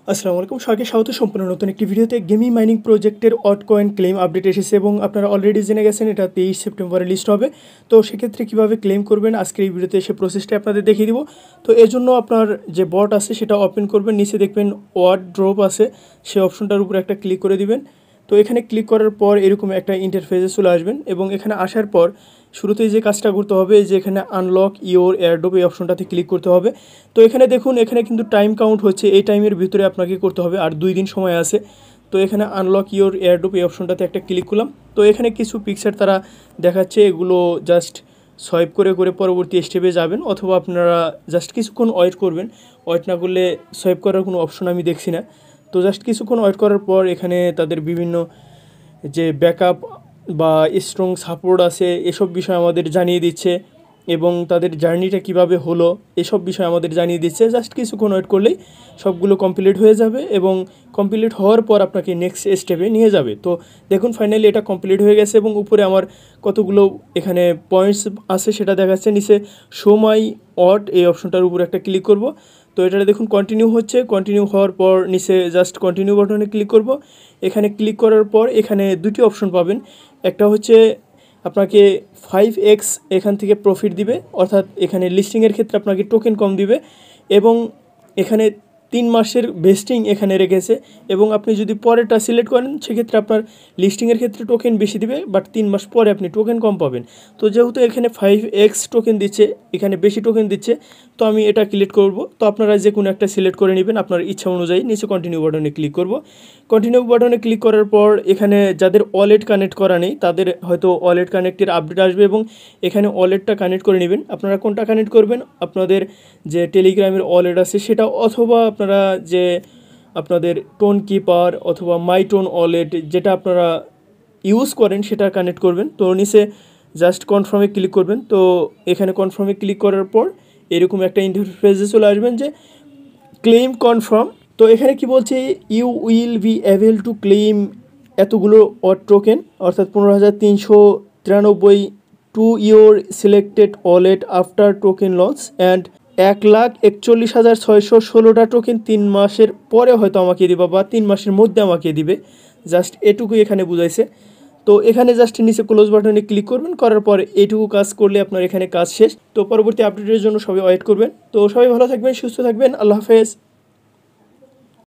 আসসালামু আলাইকুম, সবাইকে স্বাগত সম্পূর্ণ নতুন একটি ভিডিওতে। গেমি মাইনিং প্রজেক্টের অটকয়েন ক্লেম আপডেট এসেছে এবং আপনারা অলরেডি জেনে গেছেন এটা 23 সেপ্টেম্বরে লিস্ট হবে। তো সেক্ষেত্রে কীভাবে ক্লেম করবেন আজকের এই ভিডিওতে এসে প্রসেসটা আপনাদের দেখিয়ে দিব। তো এর জন্য আপনার যে বট আছে সেটা ওপেন করবেন, নিচে দেখবেন ওয়ার্ড ড্রপ আছে, সেই অপশনটার উপরে একটা ক্লিক করে দিবেন। তো এখানে ক্লিক করার পর এরকম একটা ইন্টারফেসে চলে আসবেন এবং এখানে আসার পর শুরুতেই যে কাজটা করতে হবে যে এখানে আনলক ইওর এয়ারড্রপ এই অপশনটাতে ক্লিক করতে হবে। তো এখানে দেখুন, এখানে কিন্তু টাইম কাউন্ট হচ্ছে, এই টাইমের ভিতরে আপনাকে করতে হবে, আর 2 দিন সময় আছে। তো এখানে আনলক ইওর এয়ারড্রপ এই অপশনটাতে একটা ক্লিক করলাম। তো এখানে কিছু পিকচার তারা দেখাচ্ছে, এগুলো জাস্ট সোয়াইপ করে করে পরবর্তী স্টেপে যাবেন, অথবা আপনারা জাস্ট কিছুক্ষণ ওয়েট করবেন। ওয়েট না করলে সোয়াইপ করার কোনো অপশন আমি দেখছি না। তো জাস্ট কিছুক্ষণ ওয়েট করার পর এখানে তাদের বিভিন্ন যে ব্যাকআপ বা স্ট্রং সাপোর্ট আছে এসব বিষয় আমাদের জানিয়ে দিচ্ছে, এবং তাদের জার্নিটা কিভাবে হলো এসব বিষয় আমাদের জানিয়ে দিচ্ছে। জাস্ট কিছুক্ষণ ওয়েট করলেই সবগুলো কমপ্লিট হয়ে যাবে, এবং কমপ্লিট হওয়ার পর আপনাকে নেক্সট স্টেপে নিয়ে যাবে। তো দেখুন, ফাইনালি এটা কমপ্লিট হয়ে গেছে এবং উপরে আমার কতগুলো এখানে পয়েন্টস আছে সেটা দেখাচ্ছে। নিচে শো মাই অট এই অপশনটার উপর একটা ক্লিক করব। তো এটা দেখুন কন্টিনিউ হচ্ছে, কন্টিনিউ হওয়ার পর নিচে জাস্ট কন্টিনিউ বাটনে ক্লিক করব। এখানে ক্লিক করার পর এখানে দুটি অপশন পাবেন। একটা হচ্ছে আপনাকে 5x এখান থেকে প্রফিট দিবে, অর্থাৎ এখানে লিস্টিংয়ের ক্ষেত্রে আপনাকে টোকেন কম দিবে, এবং এখানে 3 মাসের ভেস্টিং এখানে রেখেছে। এবং আপনি যদি পরেরটা সিলেক্ট করেন সেক্ষেত্রে আপনার লিস্টিংয়ের ক্ষেত্রে টোকেন বেশি দিবে, বাট 3 মাস পরে আপনি টোকেন কম পাবেন। তো যেহেতু এখানে 5x টোকেন দিচ্ছে, এখানে বেশি টোকেন দিচ্ছে, তো আমি এটা সিলেক্ট করব। তো আপনারা যে কোনো একটা সিলেক্ট করে নেবেন আপনার ইচ্ছা অনুযায়ী। নিচে কন্টিনিউ বাটনে ক্লিক করব। কন্টিনিউ বাটনে ক্লিক করার পর এখানে যাদের ওয়ালেট কানেক্ট করা নেই তাদের হয়তো ওয়ালেট কানেক্টের আপডেট আসবে, এবং এখানে ওয়ালেটটা কানেক্ট করে নেবেন। আপনারা কোনটা কানেক্ট করবেন, আপনাদের যে টেলিগ্রামের ওয়ালেট আছে সেটা, অথবা আপনারা যে আপনাদের টোন কিপার অথবা মাই টোন ওয়ালেট যেটা আপনারা ইউজ করেন সেটা কানেক্ট করবেন। তো নিচে জাস্ট কনফার্মে ক্লিক করবেন। তো এখানে কনফার্মে ক্লিক করার পর এরকম একটা ইন্টারফেসে চলে আসবেন যে ক্লেম কনফার্ম। তো এখানে কি বলছে, you will be able to claim এতগুলো টোকেন, অর্থাৎ 15,393 to your selected wallet after token launch, and 1,41,616টা টোকেন 3 মাসের পরে হয়তো আমাকে দিবা, বা 3 মাসের মধ্যে আমাকে দিবে। জাস্ট এটুকুই এখানে বুঝাইছে। তো এখানে জাস্ট নিচে ক্লোজ বাটনে ক্লিক করবেন, করার পর এইটুকু কাজ করলে আপনার এখানে কাজ শেষ। তো পরবর্তী আপডেটের জন্য সবাই ওয়েট করবেন। তো সবাই ভালো থাকবেন, সুস্থ থাকবেন, আল্লাহ হাফেজ।